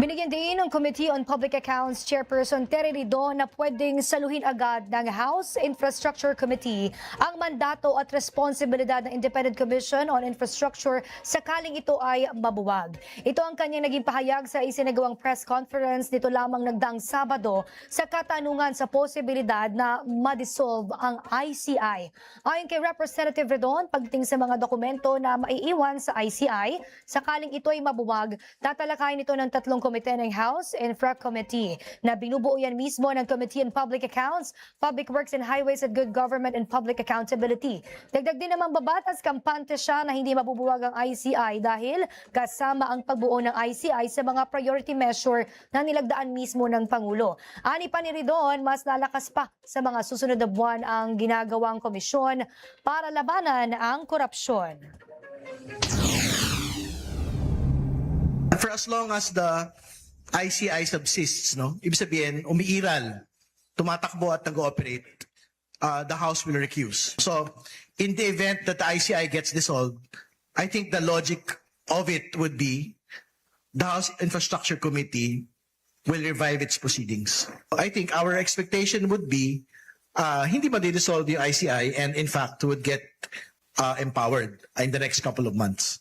Binigyan din ng Committee on Public Accounts Chairperson Terry Rido na pwedeng saluhin agad ng House Infrastructure Committee ang mandato at responsibilidad ng Independent Commission on Infrastructure sakaling ito ay mabuwag. Ito ang kanyang naging pahayag sa isinagawang press conference nito lamang nagdaang Sabado sa katanungan sa posibilidad na ma-dissolve ang ICI. Ayon kay Representative Redon, pagdating sa mga dokumento na maiiwan sa ICI, sakaling ito ay mabuwag, tatalakayin ito ng tatlong komite ng House Infra Committee na binubuo yan mismo ng Committee on Public Accounts, Public Works and Highways at Good Government and Public Accountability. Dagdag din namang babatas kampante siya na hindi mabubuwag ang ICI dahil kasama ang pagbuo ng ICI sa mga priority measure na nilagdaan mismo ng Pangulo. Ani pa ni Ridon, mas lalakas pa sa mga susunod na buwan ang ginagawang komisyon para labanan ang korupsyon. For as long as the ICI subsists, no? Ibig sabihin, umiiral, tumatakbo at nag-ooperate, the House will recuse. So, in the event that the ICI gets dissolved, I think the logic of it would be the House Infrastructure Committee will revive its proceedings. I think our expectation would be hindi ma-dissolve yung ICI and in fact would get empowered in the next couple of months.